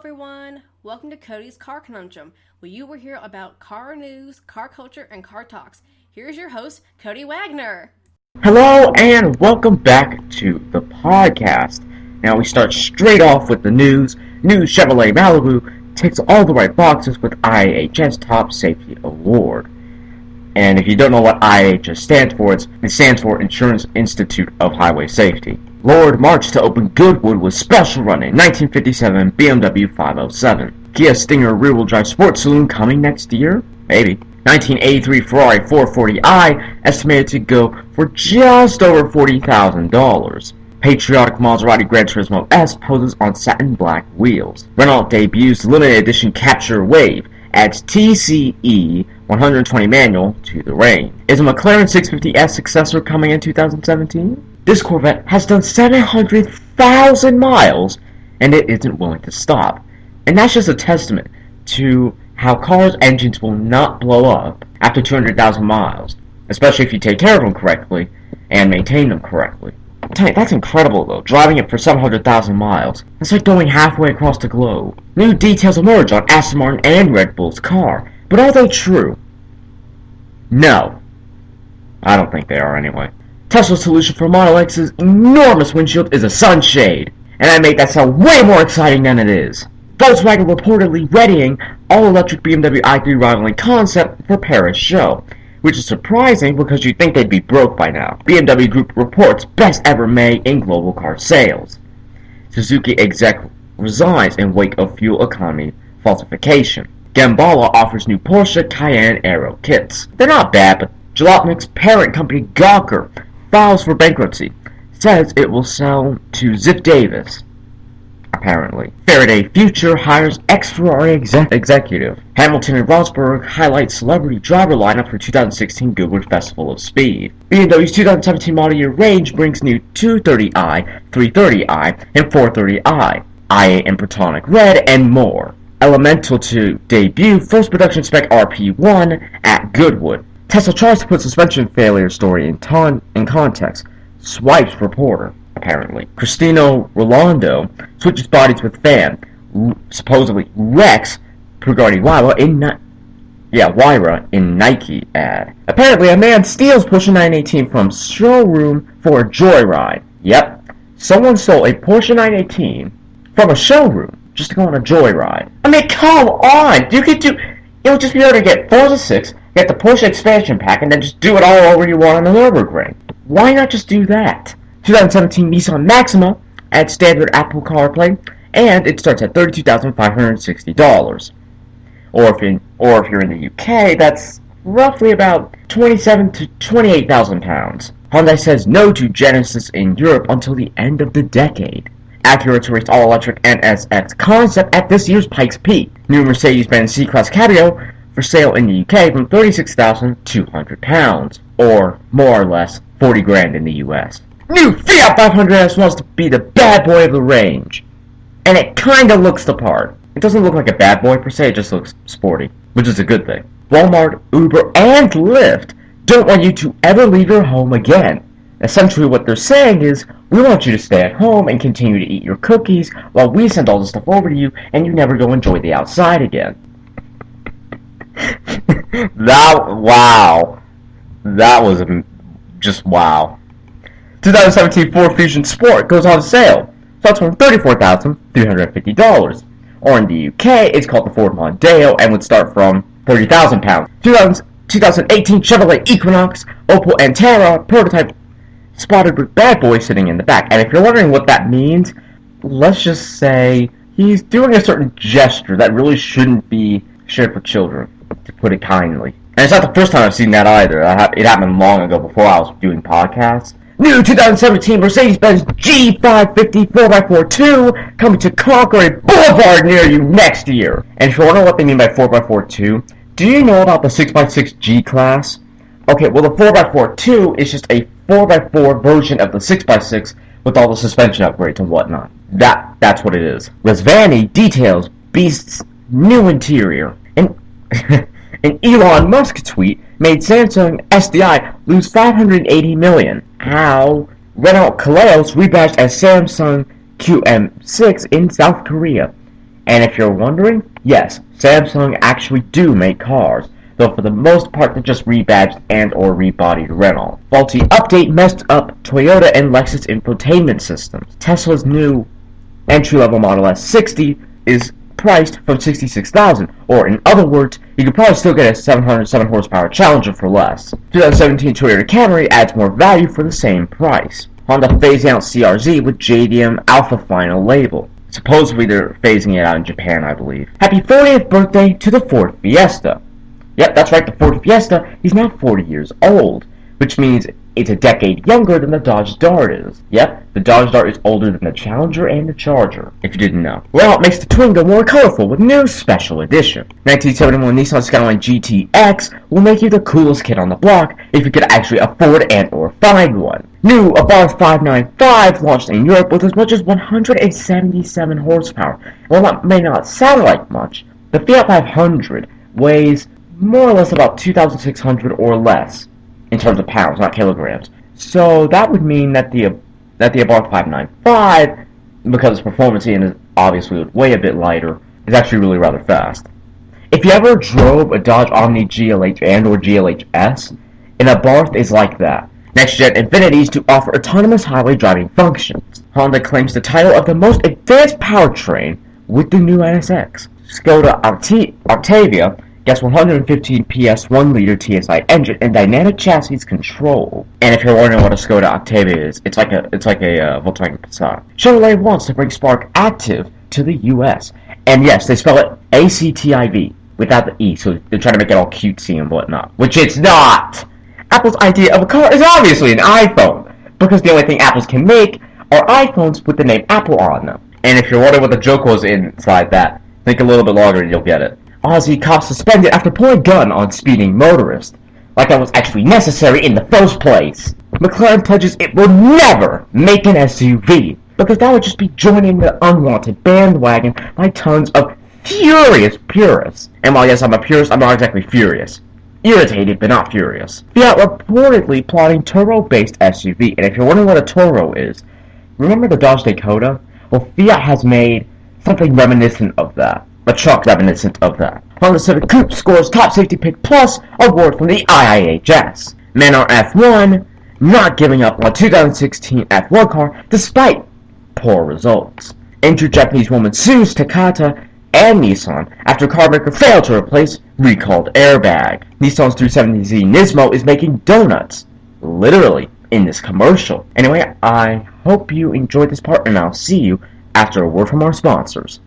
everyone. Welcome to Cody's Car Conundrum, where you will hear about car news, car culture, and car talks. Here's your host, Cody Wagner. Hello and welcome back to the podcast. Now we start straight off with the news. New Chevrolet Malibu ticks all the right boxes with IIHS Top Safety Award. And if you don't know what IIHS stands for, it stands for Insurance Institute of Highway Safety. Lord March to open Goodwood with special run in 1957 BMW 507. Kia Stinger rear-wheel drive sports saloon coming next year? Maybe. 1983 Ferrari 440i estimated to go for just over $40,000. Patriotic Maserati Gran Turismo S poses on satin black wheels. Renault debuts limited edition Capture Wave, adds TCE 120 manual to the range. Is a McLaren 650S successor coming in 2017? This Corvette has done 700,000 miles, and it isn't willing to stop. And that's just a testament to how cars' engines will not blow up after 200,000 miles, especially if you take care of them correctly and maintain them correctly. I'm telling you, that's incredible though, driving it for 700,000 miles. That's like going halfway across the globe. New details emerge on Aston Martin and Red Bull's car, but are they true? No. I don't think they are anyway. Tesla's solution for Model X's enormous windshield is a sunshade, and I make that sound way more exciting than it is. Volkswagen reportedly readying all-electric BMW i3 rivaling concept for Paris show, which is surprising because you'd think they'd be broke by now. BMW Group reports best ever May in global car sales. Suzuki exec resigns in wake of fuel economy falsification. Gambala offers new Porsche Cayenne Aero kits. They're not bad, but Jalopnik's parent company Gawker files for bankruptcy. Says it will sell to Ziff Davis. Apparently. Faraday Future hires ex-Ferrari executive. Hamilton and Rosberg highlight celebrity driver lineup for 2016 Goodwood Festival of Speed. BMW's 2017 model year range brings new 230i, 330i, and 430i, i8 and Protonic Red, and more. Elemental to debut first production spec RP1 at Goodwood. Tesla tries to put suspension failure story in context. Swipes reporter. Apparently. Cristino Rolando switches bodies with fan, supposedly wrecks Bugatti Huayra in Nike ad. Apparently, a man steals Porsche 918 from showroom for a joyride. Yep, someone stole a Porsche 918 from a showroom just to go on a joyride. I mean, come on! It would just be better to get Forza 6, get the Porsche expansion pack, and then just do it all over you want on the Nürburgring. Why not just do that? 2017 Nissan Maxima adds standard Apple CarPlay, and it starts at $32,560. Or if you're in the UK, that's roughly about £27,000 to £28,000. Hyundai says no to Genesis in Europe until the end of the decade. Acura to race all-electric NSX concept at this year's Pikes Peak. New Mercedes-Benz C-Class Cabrio for sale in the UK from £36,200, or more or less 40 grand in the US. New Fiat 500S wants to be the bad boy of the range, and it kinda looks the part. It doesn't look like a bad boy per se, it just looks sporty, which is a good thing. Walmart, Uber, and Lyft don't want you to ever leave your home again. Essentially what they're saying is, we want you to stay at home and continue to eat your cookies while we send all the stuff over to you and you never go enjoy the outside again. Wow. That was just wow. 2017 Ford Fusion Sport goes on sale. Starts from $34,350. Or in the UK, it's called the Ford Mondeo and would start from £30,000. 2018 Chevrolet Equinox, Opel Antara prototype spotted with bad boy sitting in the back. And if you're wondering what that means, let's just say he's doing a certain gesture that really shouldn't be shared for children, to put it kindly. And it's not the first time I've seen that either. It happened long ago before I was doing podcasts. New 2017 Mercedes-Benz G550 4x42 coming to Concord Boulevard near you next year. And if you wonder what they mean by 4x42, do you know about the 6x6 G-Class? Okay, well the 4x42 is just a 4x4 version of the 6x6 with all the suspension upgrades and whatnot. That's what it is. Razvani details Beast's new interior. And an Elon Musk tweet made Samsung SDI lose $580 million. How? Renault Koleos rebadged as Samsung QM6 in South Korea. And if you're wondering, yes, Samsung actually do make cars, though for the most part they're just rebadged and or rebodied Renault. Faulty update messed up Toyota and Lexus infotainment systems. Tesla's new entry-level Model S 60 is priced from $66,000, or in other words, you could probably still get a 707 horsepower Challenger for less. 2017 Toyota Camry adds more value for the same price. Honda phasing out CRZ with JDM Alpha Final label. Supposedly they're phasing it out in Japan, I believe. Happy 40th birthday to the Ford Fiesta. Yep, that's right, the Ford Fiesta is now 40 years old, which means it's a decade younger than the Dodge Dart is. Yep, the Dodge Dart is older than the Challenger and the Charger, if you didn't know. Well, it makes the Twingo more colorful with new special edition. 1971 Nissan Skyline GTX will make you the coolest kid on the block if you could actually afford and or find one. New Abarth 595 launched in Europe with as much as 177 horsepower. While that may not sound like much, the Fiat 500 weighs more or less about 2,600 or less in terms of pounds, not kilograms. So that would mean that the Abarth 595, because its performance is obviously way a bit lighter, is actually really rather fast. If you ever drove a Dodge Omni GLH and or GLHS, an Abarth is like that. Next-gen Infinities to offer autonomous highway driving functions. Honda claims the title of the most advanced powertrain with the new NSX. Skoda Octavia gets 115 PS 1-liter TSI engine and dynamic chassis control. And if you're wondering what a Skoda Octavia is, it's like a Volkswagen Passat. Chevrolet wants to bring Spark Active to the US. And yes, they spell it ACTIV without the E, so they're trying to make it all cutesy and whatnot. Which it's not! Apple's idea of a car is obviously an iPhone, because the only thing Apples can make are iPhones with the name Apple on them. And if you're wondering what the joke was inside that, think a little bit longer and you'll get it. Aussie cop suspended after pulling a gun on speeding motorist. Like that was actually necessary in the first place. McLaren pledges it will never make an SUV, because that would just be joining the unwanted bandwagon by tons of furious purists. And while yes, I'm a purist, I'm not exactly furious. Irritated, but not furious. Fiat reportedly plotting Toro-based SUV, and if you're wondering what a Toro is, remember the Dodge Dakota? Well, Fiat has made something reminiscent of that. A truck reminiscent of that. Honda Civic Coupe scores Top Safety Pick Plus award from the IIHS. Manor F1 not giving up on 2016 F1 car despite poor results. Injured Japanese woman sues Takata and Nissan after carmaker failed to replace recalled airbag. Nissan's 370Z Nismo is making donuts, literally, in this commercial. Anyway, I hope you enjoyed this part, and I'll see you after a word from our sponsors.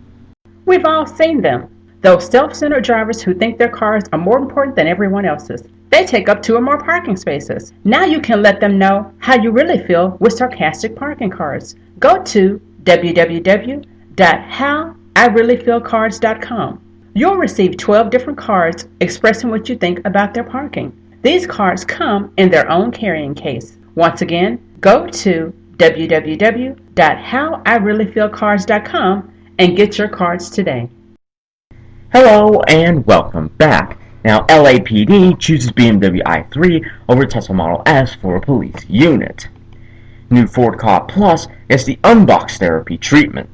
We've all seen them. Those self-centered drivers who think their cars are more important than everyone else's. They take up 2 or more parking spaces. Now you can let them know how you really feel with sarcastic parking cards. Go to www.howireallyfeelcards.com. You'll receive 12 different cards expressing what you think about their parking. These cards come in their own carrying case. Once again, go to www.howireallyfeelcards.com and get your cards today. Hello and welcome back. Now, LAPD chooses BMW i3 over Tesla Model S for a police unit. New Ford Ka Plus gets the unbox therapy treatment.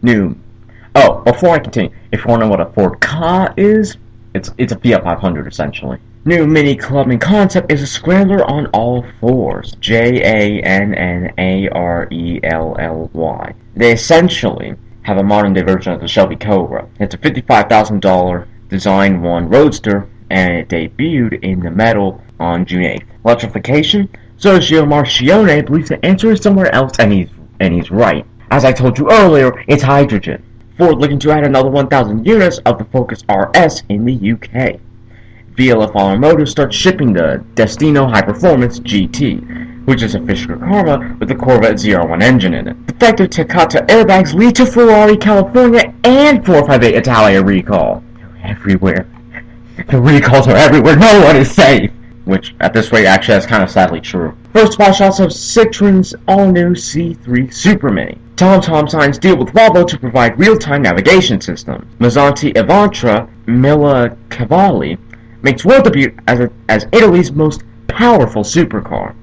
Before I continue, if you want to know what a Ford Ka is, it's a Fiat 500 essentially. New Mini Clubbing concept is a scrambler on all fours. JANNARELLY. They essentially have a modern-day version of the Shelby Cobra. It's a $55,000 Design 1 Roadster, and it debuted in the metal on June 8th. Electrification? Sergio Marchione believes the answer is somewhere else, and he's right. As I told you earlier, it's hydrogen. Ford looking to add another 1,000 units of the Focus RS in the UK. VLF Automotive starts shipping the Destino High Performance GT, which is a Fisker Karma with the Corvette ZR1 engine in it. Defective Takata airbags lead to Ferrari California and 458 Italia recall. They're everywhere. The recalls are everywhere. No one is safe. Which, at this rate, actually is kind of sadly true. First spot shots of Citroen's all-new C3 Super Mini. TomTom signs deal with Volvo to provide real-time navigation system. Mazzanti Evantra Mila Cavalli makes world debut as Italy's most powerful supercar.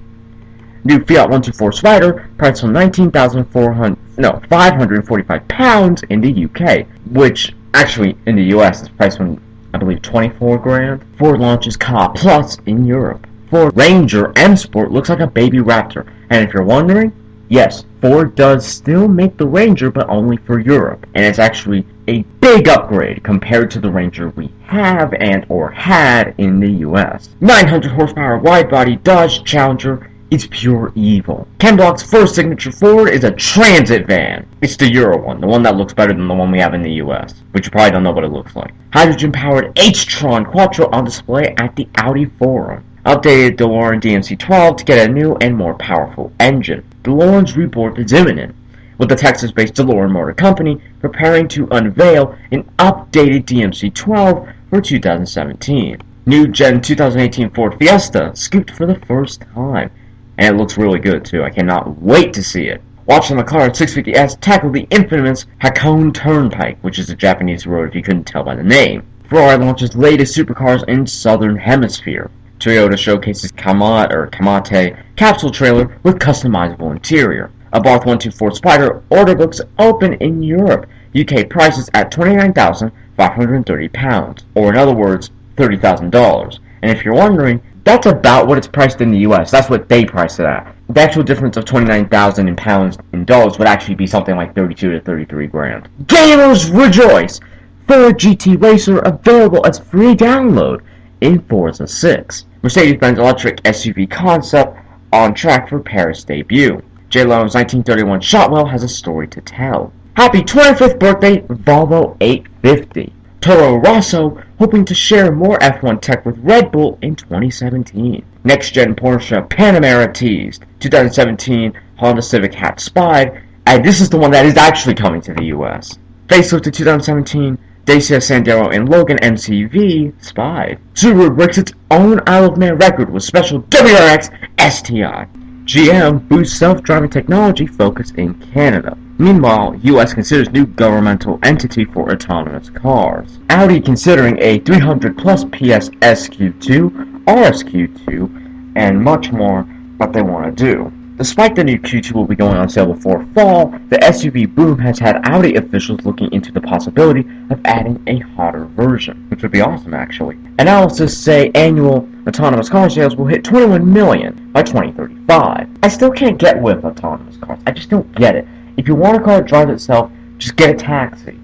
New Fiat 124 Spider, priced from $19,400 545 pounds in the UK, which actually in the US is priced from, I believe, 24 grand. Ford launches Ka Plus in Europe. Ford Ranger M Sport looks like a baby Raptor, and if you're wondering, yes, Ford does still make the Ranger, but only for Europe, and it's actually a big upgrade compared to the Ranger we have and or had in the US. 900 horsepower wide-body Dodge Challenger is pure evil. Ken Block's first signature Ford is a transit van. It's the Euro one, the one that looks better than the one we have in the US, but you probably don't know what it looks like. Hydrogen-powered H-Tron Quattro on display at the Audi Forum. Updated DeLorean DMC-12 to get a new and more powerful engine. DeLorean's rebirth is imminent, with the Texas-based DeLorean Motor Company preparing to unveil an updated DMC-12 for 2017. New Gen 2018 Ford Fiesta scooped for the first time, and it looks really good too. I cannot wait to see it. Watch the McLaren 650S tackle the infamous Hakone Turnpike, which is a Japanese road if you couldn't tell by the name. Ferrari launches latest supercars in Southern Hemisphere. Toyota showcases Kamate capsule trailer with customizable interior. A Barth 124 Spider order books open in Europe. UK prices at £29,530, or in other words, $30,000. And if you're wondering, that's about what it's priced in the US. That's what they price it at. The actual difference of 29,000 in pounds in dollars would actually be something like 32 to 33 grand. Gamers rejoice! Ford GT Racer available as free download in Forza 6. Mercedes-Benz electric SUV concept on track for Paris debut. J-Lo's 1931 Shotwell has a story to tell. Happy 25th birthday, Volvo 850. Toro Rosso hoping to share more F1 tech with Red Bull in 2017. Next-gen Porsche Panamera teased. 2017 Honda Civic hatch spied, and this is the one that is actually coming to the US. Facelift to 2017 Dacia Sandero and Logan MCV spied. Subaru breaks its own Isle of Man record with special WRX STI. GM boosts self-driving technology focus in Canada. Meanwhile, US considers new governmental entity for autonomous cars. Audi considering a 300 plus PS SQ2, RSQ2, and much more what they want to do. Despite the new Q2 will be going on sale before fall, the SUV boom has had Audi officials looking into the possibility of adding a hotter version, which would be awesome actually. Analysis say annual autonomous car sales will hit 21 million by 2035. I still can't get with autonomous cars. I just don't get it. If you want a car that drives itself, just get a taxi.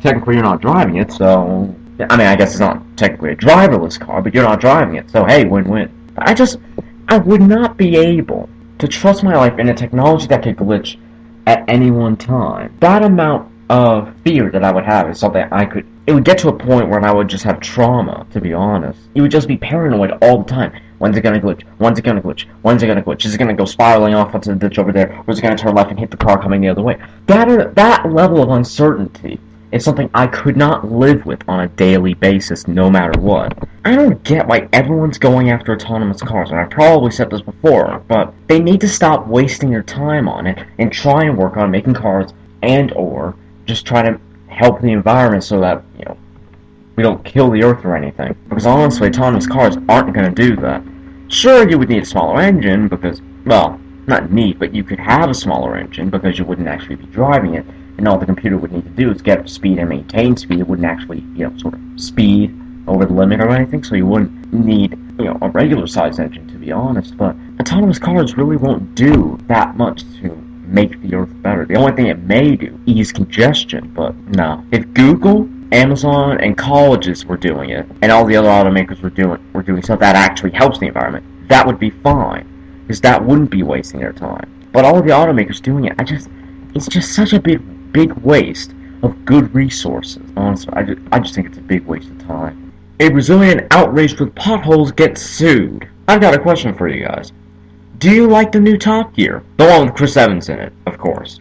Technically you're not driving it, so... I mean, I guess it's not technically a driverless car, but you're not driving it, so hey, win-win. I would not be able to trust my life in a technology that could glitch at any one time. That amount of fear that I would have is something it would get to a point where I would just have trauma, to be honest. You would just be paranoid all the time. When's it gonna glitch? When's it gonna glitch? When's it gonna glitch? Is it gonna go spiraling off onto the ditch over there? Or is it gonna turn left and hit the car coming the other way? That level of uncertainty is something I could not live with on a daily basis, no matter what. I don't get why everyone's going after autonomous cars, and I've probably said this before, but they need to stop wasting their time on it and try and work on making cars and or just try to help the environment so that, we don't kill the earth or anything. Because honestly, autonomous cars aren't going to do that. Sure, you would need a smaller engine because, well, not need, but you could have a smaller engine because you wouldn't actually be driving it. And all the computer would need to do is get up to speed and maintain speed. It wouldn't actually, sort of speed over the limit or anything, so you wouldn't need, a regular size engine, to be honest. But autonomous cars really won't do that much to make the earth better. The only thing it may do, ease congestion, but no. If Google, Amazon, and colleges were doing it, and all the other automakers were doing stuff that actually helps the environment, that would be fine, because that wouldn't be wasting their time. But all of the automakers doing it, it's just such a big waste of good resources. Honestly, I just think it's a big waste of time. A Brazilian outraged with potholes gets sued. I've got a question for you guys. Do you like the new Top Gear? The one with Chris Evans in it, of course.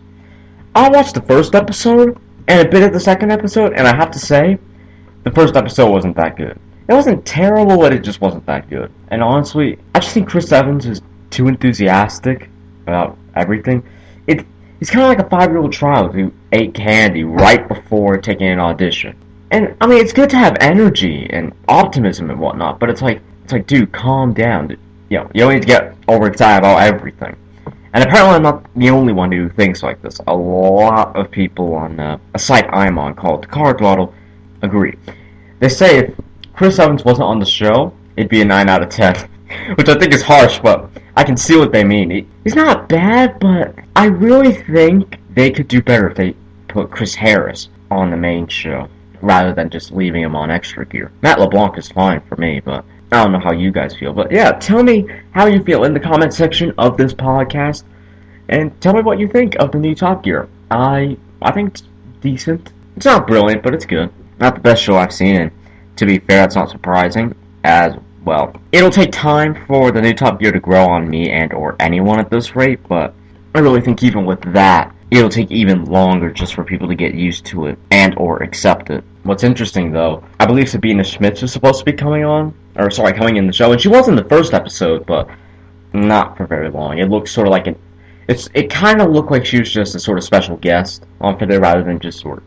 I watched the first episode and a bit of the second episode, and I have to say, the first episode wasn't that good. It wasn't terrible, but it just wasn't that good. And honestly, I just think Chris Evans is too enthusiastic about everything. He's kind of like a 5-year-old child who ate candy right before taking an audition. And, I mean, it's good to have energy and optimism and whatnot, but it's like, dude, calm down. You don't need to get overexcited about everything. And apparently I'm not the only one who thinks like this. A lot of people on a site I'm on called Car Throttle agree. They say if Chris Evans wasn't on the show, it'd be a 9 out of 10. Which I think is harsh, but I can see what they mean. He's not bad, but I really think they could do better if they put Chris Harris on the main show, rather than just leaving him on Extra Gear. Matt LeBlanc is fine for me, but I don't know how you guys feel. But yeah, tell me how you feel in the comment section of this podcast, and tell me what you think of the new Top Gear. I think it's decent. It's not brilliant, but it's good. Not the best show I've seen, and to be fair, that's not surprising, as well. It'll take time for the new Top Gear to grow on me and or anyone at this rate, but I really think even with that, it'll take even longer just for people to get used to it and or accept it. What's interesting though, I believe Sabina Schmitz is supposed to be coming in the show, and she was in the first episode, but not for very long. It looks sort of like it kind of looked like she was just a sort of special guest on for there rather than just sort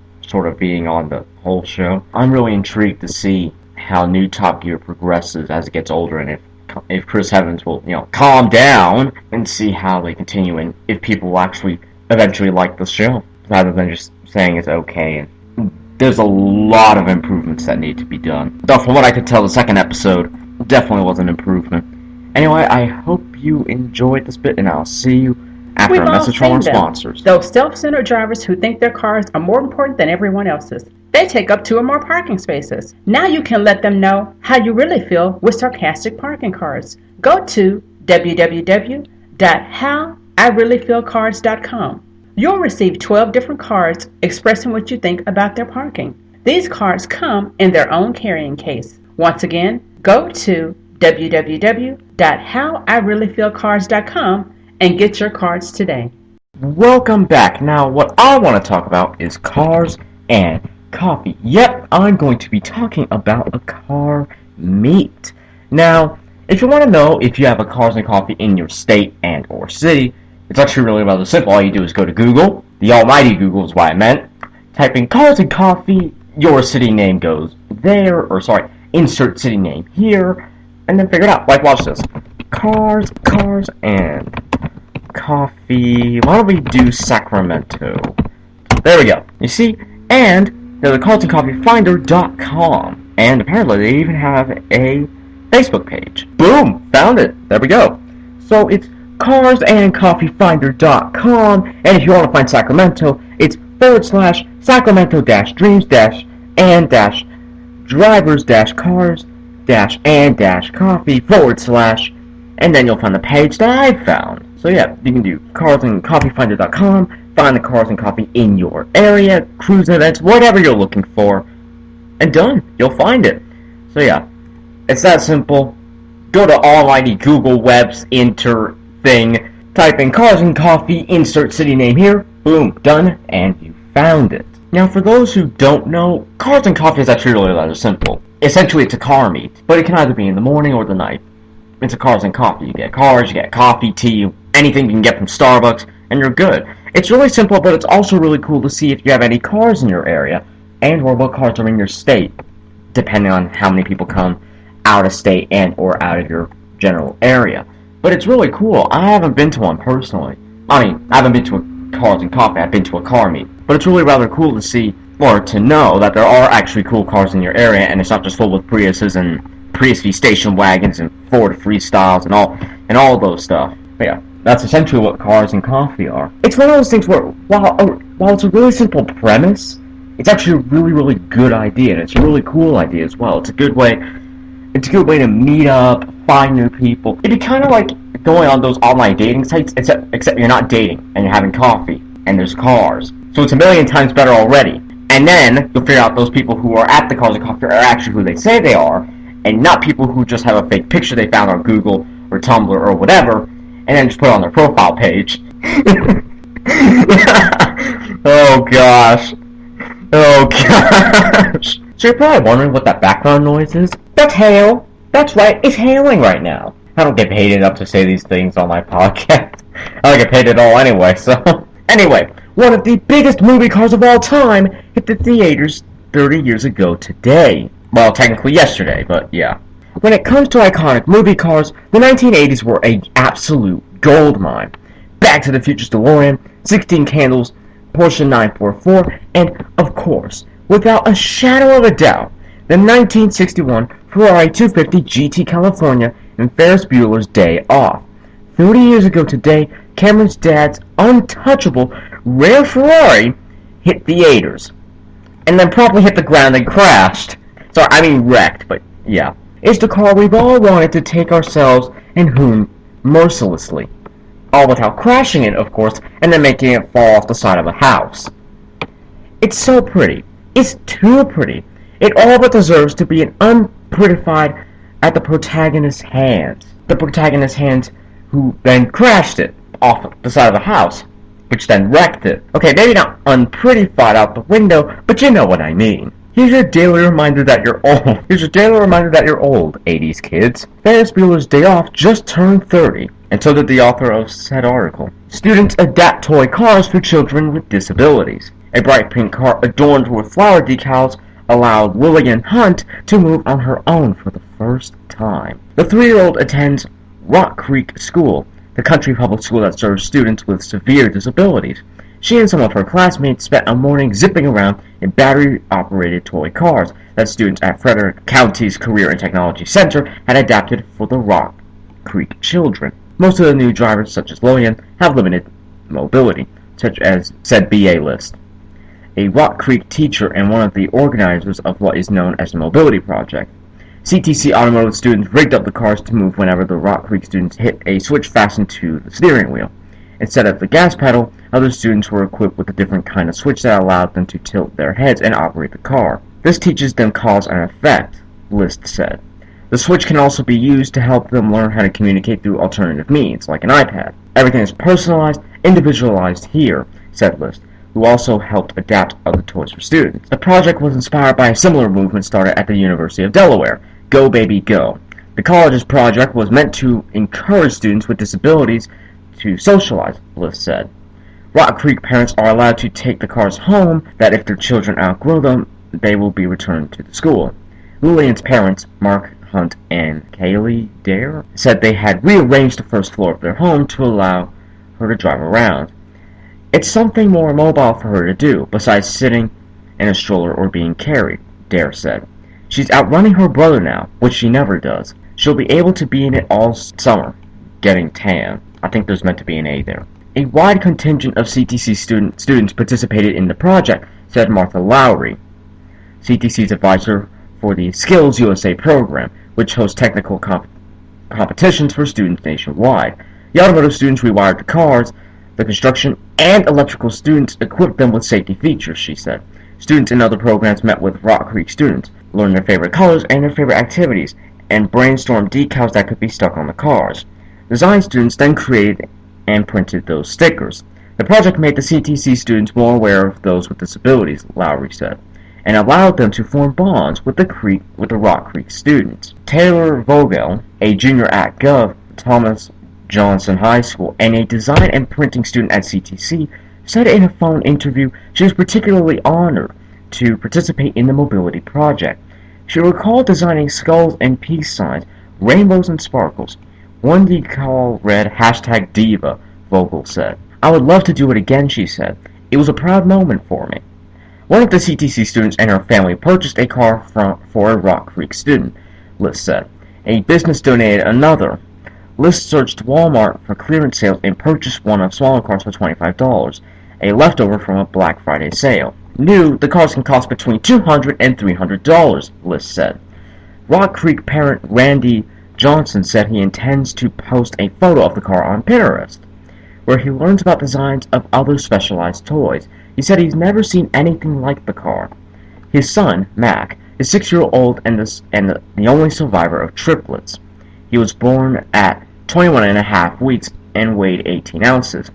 of being on the whole show. I'm really intrigued to see how new Top Gear progresses as it gets older, and if Chris Evans will, calm down and see how they continue, and if people will actually eventually like the show, rather than just saying it's okay. And there's a lot of improvements that need to be done. Though from what I could tell, the second episode definitely was an improvement. Anyway, I hope you enjoyed this bit, and I'll see you after a message from our sponsors. Those self-centered drivers who think their cars are more important than everyone else's. They take up 2 or more parking spaces. Now you can let them know how you really feel with sarcastic parking cards. Go to www.howireallyfeelcards.com. You'll receive 12 different cards expressing what you think about their parking. These cards come in their own carrying case. Once again, go to www.howireallyfeelcards.com and get your cards today. Welcome back. Now, what I want to talk about is cars and coffee. Yep, I'm going to be talking about a car meet. Now, if you want to know if you have a Cars and Coffee in your state and or city, it's actually really rather simple. All you do is go to Google. The almighty Google is what I meant. Type in Cars and Coffee. Your city name goes there, insert city name here, and then figure it out. Like, watch this. Cars, and Coffee. Why don't we do Sacramento? There we go. You see? And there's a CarsandCoffeeFinder.com. And apparently they even have a Facebook page. Boom! Found it. There we go. So it's CarsandCoffeeFinder.com. And if you want to find Sacramento, it's /Sacramento-dreams-and-drivers-cars-and-coffee / and then you'll find the page that I found. So yeah, you can do CarsandCoffeeFinder.com, find the Cars and Coffee in your area, cruise events, whatever you're looking for, and done. You'll find it. So yeah, it's that simple. Go to almighty Google Webs, enter thing, type in Cars and Coffee, insert city name here, boom, done, and you found it. Now for those who don't know, Cars and Coffee is actually really rather simple. Essentially it's a car meet, but it can either be in the morning or the night. It's a Cars and Coffee. You get cars, you get coffee, tea, anything you can get from Starbucks, and you're good. It's really simple, but it's also really cool to see if you have any cars in your area, and or what cars are in your state, depending on how many people come out of state and or out of your general area. But it's really cool. I haven't been to one personally. I haven't been to a Cars and Coffee. I've been to a car meet. But it's really rather cool to see, or to know, that there are actually cool cars in your area, and it's not just full with Priuses and Prius V station wagons and Ford Freestyles and all those stuff. But yeah, that's essentially what Cars and Coffee are. It's one of those things where, while it's a really simple premise, it's actually a really, really good idea, and it's a really cool idea as well. It's a good way to meet up, find new people. It'd be kind of like going on those online dating sites, except you're not dating, and you're having coffee, and there's cars. So it's a million times better already. And then you'll figure out those people who are at the Cars and Coffee are actually who they say they are, and not people who just have a fake picture they found on Google or Tumblr or whatever, and then just put it on their profile page. Oh gosh. So you're probably wondering what that background noise is? That's hail. That's right, it's hailing right now. I don't get paid enough to say these things on my podcast. I don't get paid at all anyway, so... Anyway, one of the biggest movie cars of all time hit the theaters 30 years ago today. Well, technically yesterday, but yeah. When it comes to iconic movie cars, the 1980s were an absolute goldmine. Back to the Future's DeLorean, 16 Candles, Porsche 944, and, of course, without a shadow of a doubt, the 1961 Ferrari 250 GT California and Ferris Bueller's Day Off. 30 years ago today, Cameron's dad's untouchable, rare Ferrari hit the 8ers, and then promptly hit the ground and crashed. Sorry, I mean wrecked, but yeah. It's the car we've all wanted to take ourselves and whom mercilessly. All without crashing it, of course, and then making it fall off the side of a house. It's so pretty. It's too pretty. It all but deserves to be unprettified at the protagonist's hands. The protagonist's hands who then crashed it off the side of the house, which then wrecked it. Okay, maybe not unprettified out the window, but you know what I mean. Here's your daily reminder that you're old. 80s kids. Ferris Bueller's Day Off just turned 30, and so did the author of said article. Students adapt toy cars for children with disabilities. A bright pink car adorned with flower decals allowed Lillian Hunt to move on her own for the first time. The 3-year-old attends Rock Creek School, the country public school that serves students with severe disabilities. She and some of her classmates spent a morning zipping around in battery-operated toy cars that students at Frederick County's Career and Technology Center had adapted for the Rock Creek children. Most of the new drivers, such as Lillian, have limited mobility, such as said BA list. A Rock Creek teacher and one of the organizers of what is known as the Mobility Project. CTC Automotive students rigged up the cars to move whenever the Rock Creek students hit a switch fastened to the steering wheel. Instead of the gas pedal, other students were equipped with a different kind of switch that allowed them to tilt their heads and operate the car. This teaches them cause and effect, List said. The switch can also be used to help them learn how to communicate through alternative means, like an iPad. Everything is personalized, individualized here, said List, who also helped adapt other toys for students. The project was inspired by a similar movement started at the University of Delaware, Go Baby Go. The college's project was meant to encourage students with disabilities to socialize, List said. Rock Creek parents are allowed to take the cars home, that if their children outgrow them, they will be returned to the school. Lillian's parents, Mark Hunt and Kaylee Dare, said they had rearranged the first floor of their home to allow her to drive around. It's something more mobile for her to do, besides sitting in a stroller or being carried, Dare said. She's outrunning her brother now, which she never does. She'll be able to be in it all summer, getting tan. I think there's meant to be an A there. A wide contingent of CTC students participated in the project, said Martha Lowry, CTC's advisor for the Skills USA program, which hosts technical competitions for students nationwide. The automotive students rewired the cars, the construction and electrical students equipped them with safety features, she said. Students in other programs met with Rock Creek students, learned their favorite colors and their favorite activities, and brainstormed decals that could be stuck on the cars. Design students then created and printed those stickers. The project made the CTC students more aware of those with disabilities, Lowry said, and allowed them to form bonds with the Rock Creek students. Taylor Vogel, a junior at Gov. Thomas Johnson High School and a design and printing student at CTC, said in a phone interview she was particularly honored to participate in the mobility project. She recalled designing skulls and peace signs, rainbows and sparkles. One decal read #Diva, Vogel said. I would love to do it again, she said. It was a proud moment for me. One of the CTC students and her family purchased a car for a Rock Creek student, List said. A business donated another. List searched Walmart for clearance sales and purchased one of smaller cars for $25, a leftover from a Black Friday sale. New, the cars can cost between $200 and $300, List said. Rock Creek parent Randy Johnson said he intends to post a photo of the car on Pinterest, where he learns about designs of other specialized toys. He said he's never seen anything like the car. His son, Mac, is 6-year-old and the only survivor of triplets. He was born at 21 and a half weeks and weighed 18 ounces.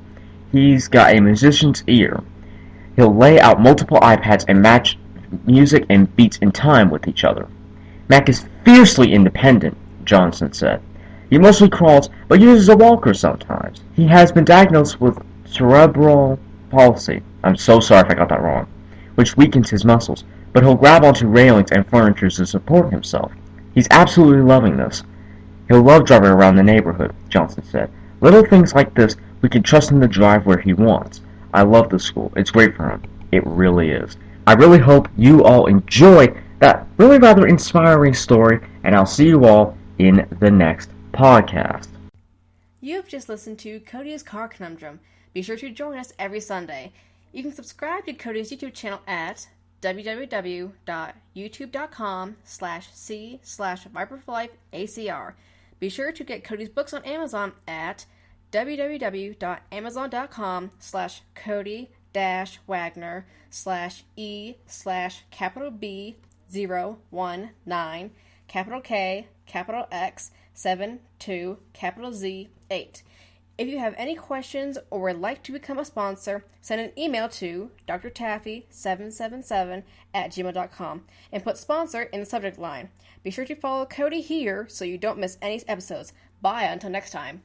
He's got a musician's ear. He'll lay out multiple iPads and match music and beats in time with each other. Mac is fiercely independent, Johnson said. He mostly crawls, but uses a walker sometimes. He has been diagnosed with cerebral palsy. I'm so sorry if I got that wrong, which weakens his muscles, but he'll grab onto railings and furniture to support himself. He's absolutely loving this. He'll love driving around the neighborhood, Johnson said. Little things like this We can trust him to drive where he wants. I love the school. It's great for him. It really is. I really hope you all enjoy that really rather inspiring story, and I'll see you all in the next podcast. You have just listened to Cody's Car Conundrum. Be sure to join us every Sunday. You can subscribe to Cody's YouTube channel at www.youtube.com/c/vibrforlifeacr. Be sure to get Cody's books on Amazon at www.amazon.com/E/B019K X72 Z8. If you have any questions or would like to become a sponsor, send an email to drtaffy777@gmail.com and put sponsor in the subject line. Be sure to follow Cody here so you don't miss any episodes. Bye until next time.